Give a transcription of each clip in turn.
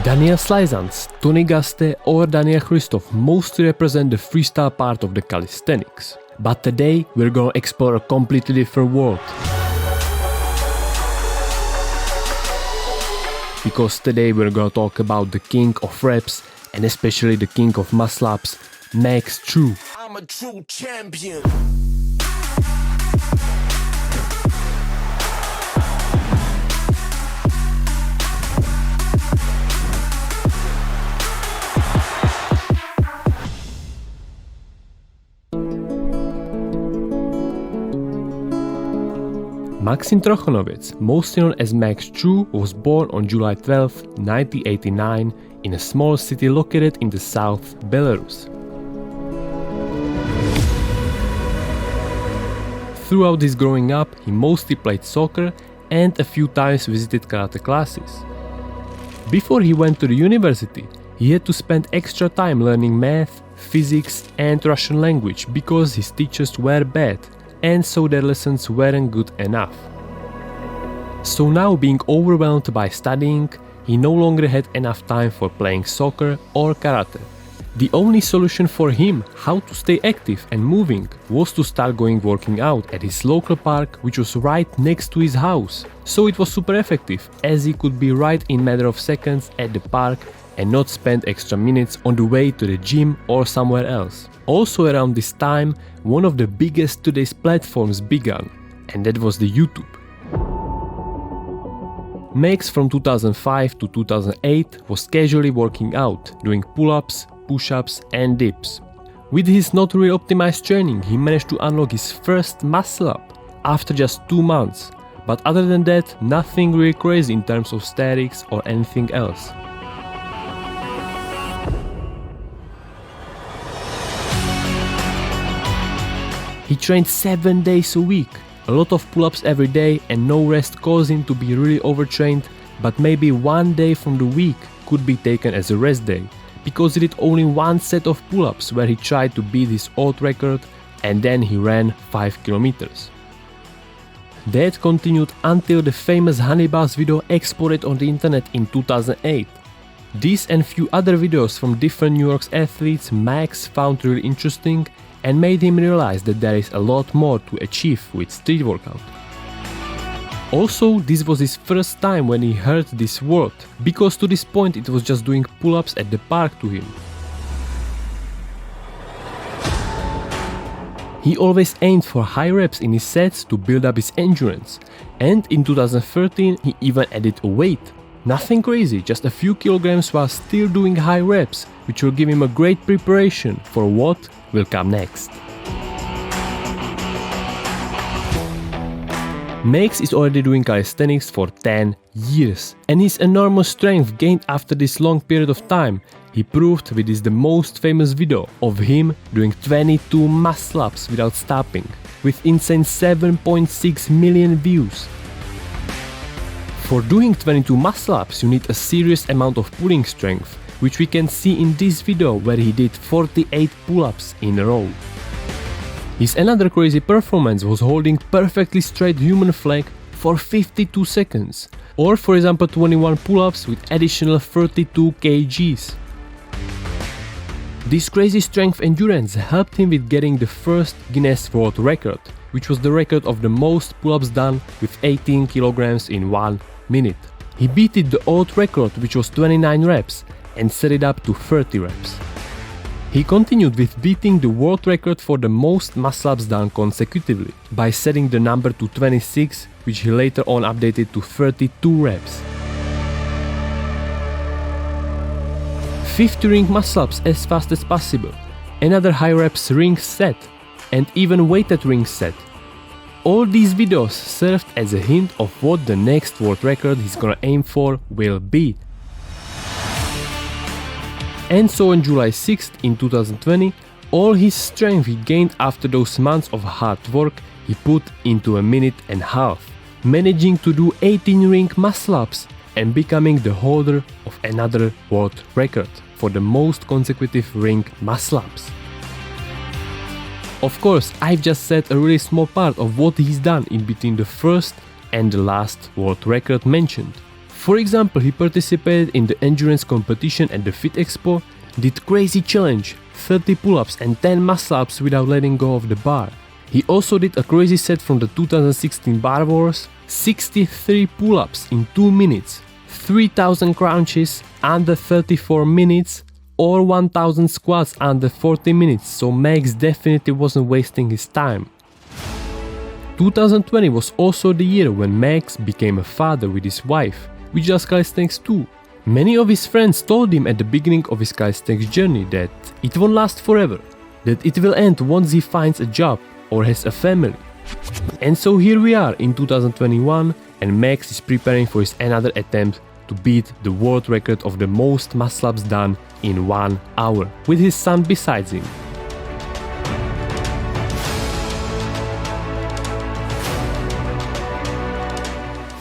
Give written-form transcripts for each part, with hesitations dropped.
Daniel Slizans, Tony Gaste or Daniel Christoph mostly represent the freestyle part of the calisthenics. But today we're gonna explore a completely different world. Because today we're gonna talk about the king of reps and especially the king of muscle-ups, Max True. I'm a true champion. Maksim Trukhanavets, mostly known as Max True, was born on July 12, 1989 in a small city located in the south Belarus. Throughout his growing up, he mostly played soccer and a few times visited karate classes. Before he went to the university, he had to spend extra time learning math, physics and Russian language because his teachers were bad, and so their lessons weren't good enough. So now, being overwhelmed by studying, he no longer had enough time for playing soccer or karate. The only solution for him how to stay active and moving was to start working out at his local park, which was right next to his house. So it was super effective, as he could be right in a matter of seconds at the park and not spend extra minutes on the way to the gym or somewhere else. Also around this time, one of the biggest today's platforms began, and that was the YouTube. Max from 2005 to 2008 was casually working out, doing pull-ups, push-ups and dips. With his not really optimized training, he managed to unlock his first muscle-up after just 2 months, but other than that, nothing really crazy in terms of statics or anything else. He trained 7 days a week, a lot of pull-ups every day and no rest caused him to be really overtrained, but maybe 1 day from the week could be taken as a rest day, because he did only 1 set of pull-ups where he tried to beat his old record and then he ran 5 kilometers. That continued until the famous Honey Bars video exploded on the internet in 2008. This and few other videos from different New York's athletes Max found really interesting and made him realize that there is a lot more to achieve with street workout. Also, this was his first time when he heard this word, because to this point it was just doing pull-ups at the park to him. He always aimed for high reps in his sets to build up his endurance, and in 2013 he even added a weight. Nothing crazy, just a few kilograms while still doing high reps, which will give him a great preparation for what will come next. Max is already doing calisthenics for 10 years, and his enormous strength gained after this long period of time he proved with this the most famous video of him doing 22 muscle-ups without stopping, with insane 7.6 million views. For doing 22 muscle-ups you need a serious amount of pulling strength, which we can see in this video where he did 48 pull-ups in a row. His another crazy performance was holding perfectly straight human flag for 52 seconds, or for example 21 pull-ups with additional 32 kgs. This crazy strength endurance helped him with getting the first Guinness World Record, which was the record of the most pull-ups done with 18 kilograms in 1 minute. He beat the old record, which was 29 reps, and set it up to 30 reps. He continued with beating the world record for the most muscle-ups done consecutively by setting the number to 26, which he later on updated to 32 reps. 50 ring muscle-ups as fast as possible, another high reps ring set, and even weighted ring set. All these videos served as a hint of what the next world record he's gonna aim for will be. And so on July 6th in 2020, all his strength he gained after those months of hard work he put into a minute and a half, managing to do 18 ring muscle-ups and becoming the holder of another world record for the most consecutive ring muscle-ups. Of course, I've just said a really small part of what he's done in between the first and the last world record mentioned. For example, he participated in the endurance competition at the Fit Expo, did crazy challenge, 30 pull-ups and 10 muscle-ups without letting go of the bar. He also did a crazy set from the 2016 Bar Wars, 63 pull-ups in 2 minutes, 3000 crunches under 34 minutes, or 1000 squats under 40 minutes, so Max definitely wasn't wasting his time. 2020 was also the year when Max became a father with his wife, which does calisthenics too. Many of his friends told him at the beginning of his calisthenics journey that it won't last forever, that it will end once he finds a job or has a family. And so here we are in 2021 and Max is preparing for his another attempt to beat the world record of the most muscle-ups done in 1 hour, with his son besides him.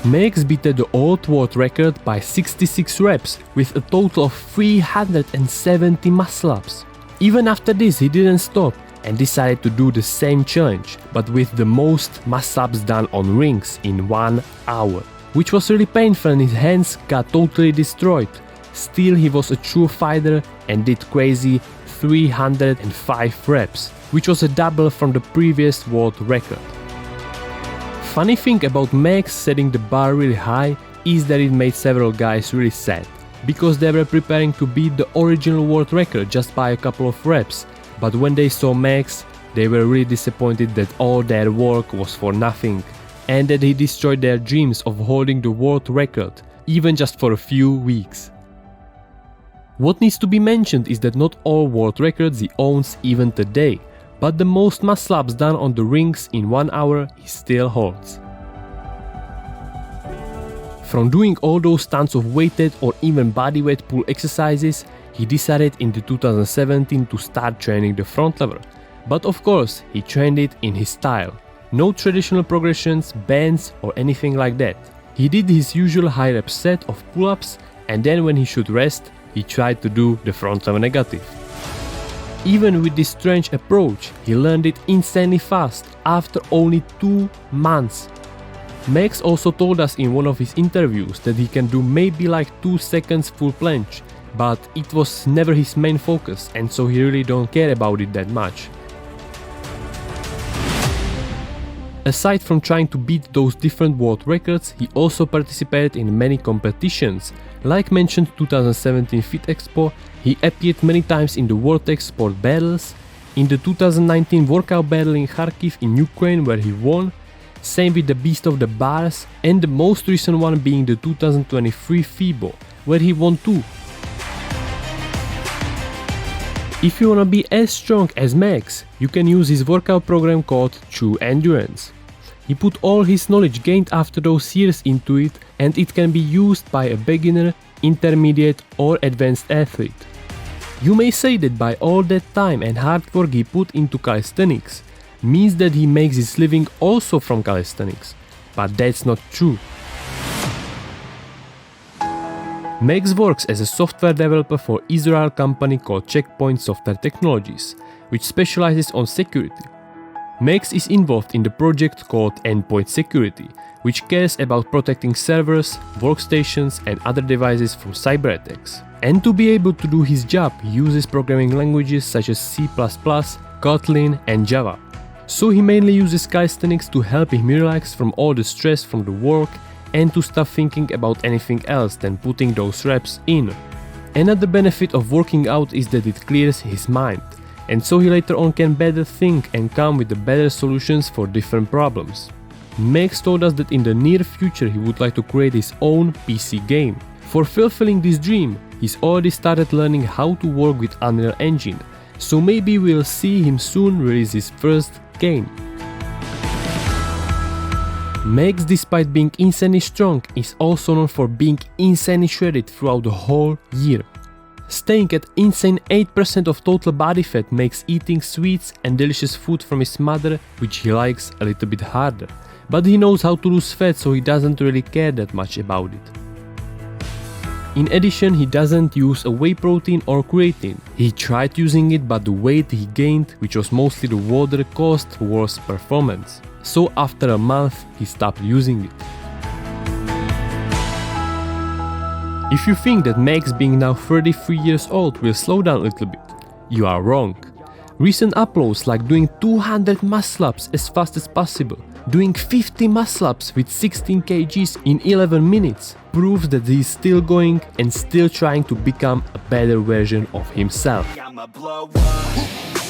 Max beat the old world record by 66 reps with a total of 370 muscle-ups. Even after this he didn't stop and decided to do the same challenge, but with the most muscle-ups done on rings in 1 hour, which was really painful and his hands got totally destroyed. Still, he was a true fighter and did crazy 305 reps, which was a double from the previous world record. Funny thing about Max setting the bar really high is that it made several guys really sad, because they were preparing to beat the original world record just by a couple of reps, but when they saw Max, they were really disappointed that all their work was for nothing, and that he destroyed their dreams of holding the world record, even just for a few weeks. What needs to be mentioned is that not all world records he owns even today, but the most muscle-ups done on the rings in 1 hour he still holds. From doing all those tons of weighted or even bodyweight pull exercises, he decided in 2017 to start training the front lever. But of course, he trained it in his style. No traditional progressions, bends or anything like that. He did his usual high rep set of pull-ups and then when he should rest, he tried to do the front lever negative. Even with this strange approach, he learned it insanely fast after only 2 months. Max also told us in one of his interviews that he can do maybe like 2 seconds full planche, but it was never his main focus and so he really don't care about it that much. Aside from trying to beat those different world records, he also participated in many competitions. Like mentioned 2017 Fit Expo, he appeared many times in the World Tech Sport battles, in the 2019 workout battle in Kharkiv in Ukraine where he won, same with the Beast of the Bars, and the most recent one being the 2023 FIBO, where he won too. If you wanna be as strong as Max, you can use his workout program called True Endurance. He put all his knowledge gained after those years into it and it can be used by a beginner, intermediate or advanced athlete. You may say that by all that time and hard work he put into calisthenics means that he makes his living also from calisthenics, but that's not true. Max works as a software developer for Israel company called Checkpoint Software Technologies, which specializes on security. Max is involved in the project called Endpoint Security, which cares about protecting servers, workstations and other devices from cyber attacks. And to be able to do his job, he uses programming languages such as C++, Kotlin and Java. So he mainly uses calisthenics to help him relax from all the stress from the work and to stop thinking about anything else than putting those reps in. Another benefit of working out is that it clears his mind, and so he later on can better think and come with the better solutions for different problems. Max told us that in the near future he would like to create his own PC game. For fulfilling this dream, he's already started learning how to work with Unreal Engine, so maybe we'll see him soon release his first game. Max, despite being insanely strong, is also known for being insanely shredded throughout the whole year. Staying at insane 8% of total body fat makes eating sweets and delicious food from his mother, which he likes, a little bit harder. But he knows how to lose fat, so he doesn't really care that much about it. In addition, he doesn't use a whey protein or creatine. He tried using it, but the weight he gained, which was mostly the water, caused worse performance. So after a month, he stopped using it. If you think that Max being now 33 years old will slow down a little bit, you are wrong. Recent uploads like doing 200 muscle-ups as fast as possible, doing 50 muscle-ups with 16 kgs in 11 minutes proves that he is still going and still trying to become a better version of himself. I'ma blow up.